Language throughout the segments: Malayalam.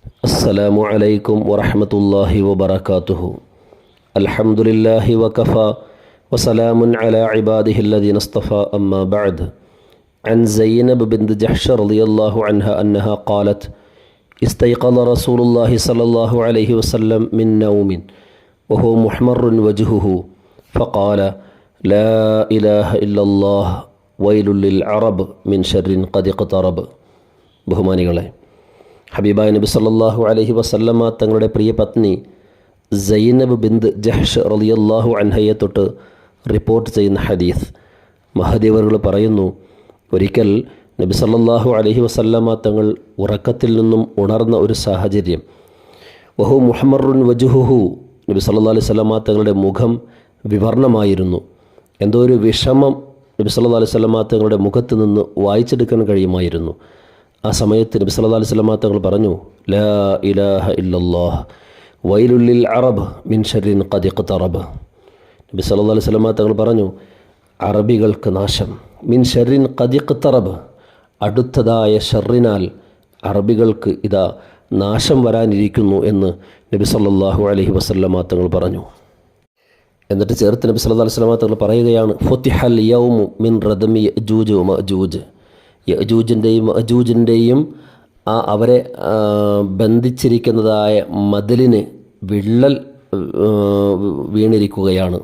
السلام عليكم ورحمة الله وبركاته. الحمد لله وكفى وسلام على عباده الذين اصطفى أما بعد. عن زينب بنت جحش رضي الله عنها أنها قالت: استيقظ رسول الله صلى الله عليه وسلم من نوم وهو محمر وجهه فقال: لا إله إلا الله ويل للعرب من شر قد اقترب. ബഹുമാനികളെ, ഹബീബായ നബി സല്ലല്ലാഹു അലൈഹി വസല്ലമ തങ്ങളുടെ പ്രിയ പത്നി സൈനബ് ബിന്ത് ജഹ്ഷ് റളിയല്ലാഹു അൻഹയെ തൊട്ട് റിപ്പോർട്ട് ചെയ്യുന്ന ഹദീസ്. മഹദിവറുകൾ പറയുന്നു, ഒരിക്കൽ നബി സല്ലല്ലാഹു അലൈഹി വസല്ലമ തങ്ങൾ ഉറക്കത്തിൽ നിന്നും ഉണർന്ന ഒരു സാഹചര്യം. വഹു മുഹമ്മറുൻ വജുഹുഹു, നബി സല്ലല്ലാഹു അലൈഹി വസല്ലമ തങ്ങളുടെ മുഖം വിവർണമായിരുന്നു. എന്തോ ഒരു വിഷമം നബി സല്ലല്ലാഹു അലൈഹി വസല്ലമ തങ്ങളുടെ മുഖത്ത് നിന്ന് വായിച്ചെടുക്കാൻ കഴിയുമായിരുന്നു. ആ സമയത്ത് നബി സല്ലല്ലാഹു അലൈഹി വസല്ലമ തങ്ങൾ പറഞ്ഞു: ലാ ഇലാഹ ഇല്ലല്ലാഹ് വൈലുൽ ലിൽ അറബ് മിൻ ശർരിൻ ഖദ് ഇഖ്തറബ. നബി സല്ലല്ലാഹു അലൈഹി വസല്ലമ തങ്ങൾ പറഞ്ഞു, അറബികൾക്ക് നാശം, മിൻ ശർരിൻ ഖദ് ഇഖ്തറബ, അടുത്തതായ ഷർറിനാൽ അറബികൾക്ക് ഇതാ നാശം വരാനിരിക്കുന്നു എന്ന് നബി സല്ലല്ലാഹു അലൈഹി വസല്ലമ തങ്ങൾ പറഞ്ഞു. എന്നിട്ട് ചേർത്ത് നബി സല്ലല്ലാഹു അലൈഹി വസല്ലമ തങ്ങൾ പറയുകയാണ്: ഫുത്തിഹൽ യൗമു മിൻ റദമി യഅജൂജ് വമഅജൂജ്. യഅജൂജിൻ്റെയും മഅജൂജിൻ്റെയും അവരെ ബന്ധിച്ചിരിക്കുന്നതായ മതിലിന് വിള്ളൽ വീണിരിക്കുകയാണ്.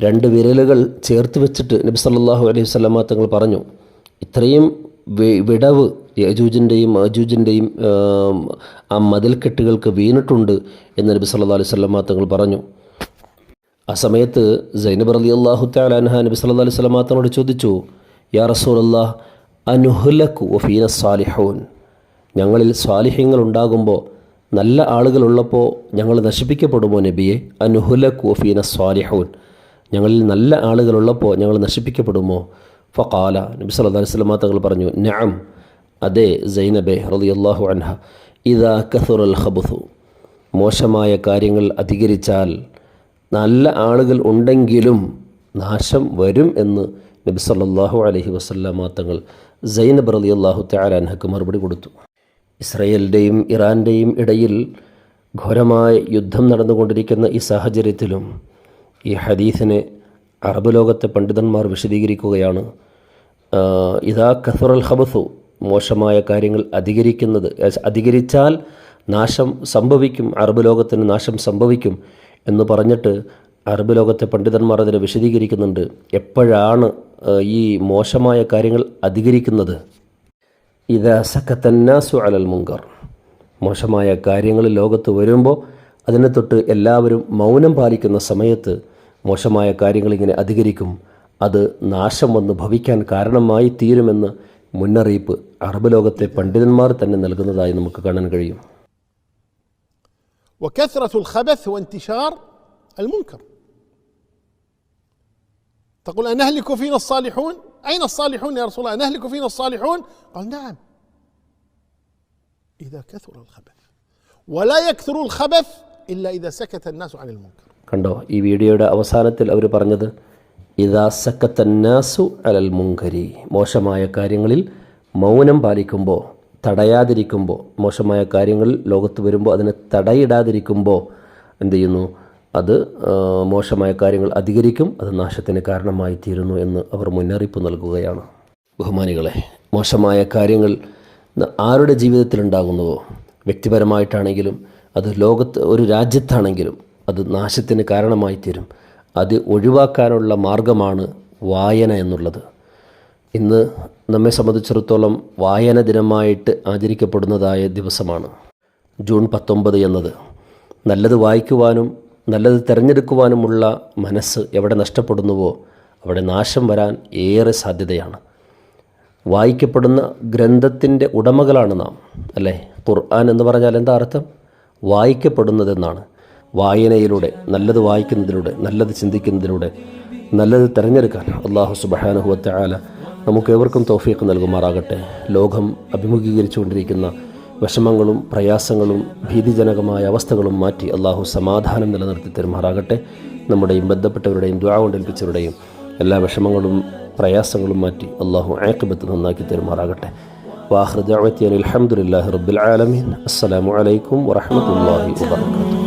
രണ്ട് വിരലുകൾ ചേർത്ത് വെച്ചിട്ട് നബി സല്ലല്ലാഹു അലൈഹി വസല്ലമ തങ്ങൾ പറഞ്ഞു, ഇത്രയും വിടവ് യഅജൂജിൻ്റെയും മഅജൂജിൻ്റെയും ആ മതിൽക്കെട്ടുകൾക്ക് വീണിട്ടുണ്ട് എന്ന് നബി സല്ലല്ലാഹു അലൈഹി വസല്ലമ തങ്ങൾ പറഞ്ഞു. ആ സമയത്ത് സൈനബ് റളിയല്ലാഹു തആല അൻഹ നബി സല്ലല്ലാഹു അലൈഹി വസല്ലമ തങ്ങളോട് ചോദിച്ചു: യാ റസൂലല്ലാഹ് അനുഹ്ലകു വഫീന സാലിഹൂൻ, ഞങ്ങളിൽ സ്വാലിഹ്യങ്ങൾ ഉണ്ടാകുമ്പോൾ, നല്ല ആളുകളുള്ളപ്പോൾ ഞങ്ങൾ നശിപ്പിക്കപ്പെടുമോ നബിയെ? അനുഹ്ലകു വഫീന സാലിഹൂൻ, ഞങ്ങളിൽ നല്ല ആളുകളുള്ളപ്പോൾ ഞങ്ങൾ നശിപ്പിക്കപ്പെടുമോ? ഫഖാല, നബി സല്ലല്ലാഹു അലൈഹി വസല്ലമ തങ്ങൾ പറഞ്ഞു: നഅം, അതെ സൈനബേ റളിയല്ലാഹു അൻഹ, ഇദാ കസുറൽ ഖബുസു, മോശമായ കാര്യങ്ങൾ അധികരിച്ചാൽ നല്ല ആളുകൾ ഉണ്ടെങ്കിലും നാശം വരും എന്ന് നബി സല്ലല്ലാഹു അലൈഹി വസല്ലമ തങ്ങൾ സൈനബ് റളിയല്ലാഹു തആല അൻഹയ്ക്ക് മറുപടി കൊടുത്തു. ഇസ്രായേലിൻ്റെയും ഇറാൻ്റെയും ഇടയിൽ ഘോരമായ യുദ്ധം നടന്നുകൊണ്ടിരിക്കുന്ന ഈ സാഹചര്യത്തിലും ഈ ഹദീസിനെ അറബ് ലോകത്തെ പണ്ഡിതന്മാർ വിശദീകരിക്കുകയാണ്. ഇദാ കസുറൽ ഖബസു, മോശമായ കാര്യങ്ങൾ അധികരിച്ചാൽ നാശം സംഭവിക്കും, അറബ് ലോകത്തിന് നാശം സംഭവിക്കും എന്ന് പറഞ്ഞിട്ട് അറബ് ലോകത്തെ പണ്ഡിതന്മാർ അതിനെ വിശദീകരിക്കുന്നുണ്ട്. എപ്പോഴാണ് ഈ മോശമായ കാര്യങ്ങൾ അധികരിക്കുന്നത്? ഇദാ സക്കത്തന്നാസു അലൽ മുങ്കർ, മോശമായ കാര്യങ്ങൾ ലോകത്ത് വരുമ്പോൾ അതിനെ തൊട്ട് എല്ലാവരും മൗനം പാലിക്കുന്ന സമയത്ത് മോശമായ കാര്യങ്ങൾ ഇങ്ങനെ അധികരിക്കും, അത് നാശം വന്ന് ഭവിക്കാൻ കാരണമായി തീരുമെന്ന് മുന്നറിയിപ്പ് അറബ് ലോകത്തെ പണ്ഡിതന്മാർ തന്നെ നൽകുന്നതായി നമുക്ക് കാണാൻ കഴിയും. وكثرة الخبث وانتشار المنكر. تقول أنهلك فينا الصالحون؟ أين الصالحون يا رسول الله؟ أنهلك فينا الصالحون؟ قال: نعم، إذا كثر الخبث، ولا يكثر الخبث إلا إذا سكت الناس عن المنكر. കണ്ടോ, ഈ വീഡിയോയുടെ അവസാനത്തിൽ അവർ പറഞ്ഞത് ഇദാ സക്കത്തന്നാസു അലൽ മുങ്കരി, മോശമായ കാര്യങ്ങളിൽ മൗനം പാലിക്കുമ്പോൾ, തടയാതിരിക്കുമ്പോൾ, മോശമായ കാര്യങ്ങൾ ലോകത്ത് വരുമ്പോൾ അതിനെ തടയിടാതിരിക്കുമ്പോൾ എന്ത് ചെയ്യുന്നു? അത് മോശമായ കാര്യങ്ങൾ അധികരിക്കും, അത് നാശത്തിന് കാരണമായി തീരുന്നു എന്ന് അവർ മുന്നറിയിപ്പ് നൽകുകയാണ്. ബഹുമാനികളെ, മോശമായ കാര്യങ്ങൾ ആരുടെ ജീവിതത്തിലുണ്ടാകുന്നുവോ, വ്യക്തിപരമായിട്ടാണെങ്കിലും അത് ലോകത്ത് ഒരു രാജ്യത്താണെങ്കിലും അത് നാശത്തിന് കാരണമായി തീരും. അത് ഒഴിവാക്കാനുള്ള മാർഗമാണ് വായന എന്നുള്ളത്. ഇന്ന് നമ്മെ സംബന്ധിച്ചിടത്തോളം വായന ദിനമായിട്ട് ആചരിക്കപ്പെടുന്നതായ ദിവസമാണ് ജൂൺ 19 എന്നത്. നല്ലത് വായിക്കുവാനും നല്ലത് തിരഞ്ഞെടുക്കുവാനുമുള്ള മനസ്സ് എവിടെ നഷ്ടപ്പെടുന്നുവോ അവിടെ നാശം വരാൻ ഏറെ സാധ്യതയാണ്. വായിക്കപ്പെടുന്ന ഗ്രന്ഥത്തിൻ്റെ ഉടമകളാണ് നാം, അല്ലേ? ഖുർആൻ എന്ന് പറഞ്ഞാൽ എന്താ അർത്ഥം? വായിക്കപ്പെടുന്നതെന്നാണ്. വായനയിലൂടെ, നല്ലത് വായിക്കുന്നതിലൂടെ, നല്ലത് ചിന്തിക്കുന്നതിലൂടെ നല്ലത് തിരഞ്ഞെടുക്കാൻ അല്ലാഹു സുബ്ഹാനഹു വ തആല നമുക്ക് ഏവർക്കും തൗഫീഖ് നൽകുമാറാകട്ടെ. ലോകം അഭിമുഖീകരിച്ചുകൊണ്ടിരിക്കുന്ന വിഷമങ്ങളും പ്രയാസങ്ങളും ഭീതിജനകമായ അവസ്ഥകളും മാറ്റി അല്ലാഹു സമാധാനം നിലനിർത്തി തരുമാറാകട്ടെ. നമ്മുടെയും ബന്ധപ്പെട്ടവരുടെയും ദുആ കൊണ്ട് ഏൽപ്പിച്ചവരുടെയും എല്ലാ വിഷമങ്ങളും പ്രയാസങ്ങളും മാറ്റി അല്ലാഹു ആഖിബത്ത് നന്നാക്കി തരുമാറാകട്ടെ. വാഖിറു ദഅ്വതി അൽഹംദുലില്ലാഹി റബ്ബിൽ ആലമീൻ. അസ്സലാമു അലൈക്കും വറഹ്മത്തുള്ളാഹി വബറകാതുഹു.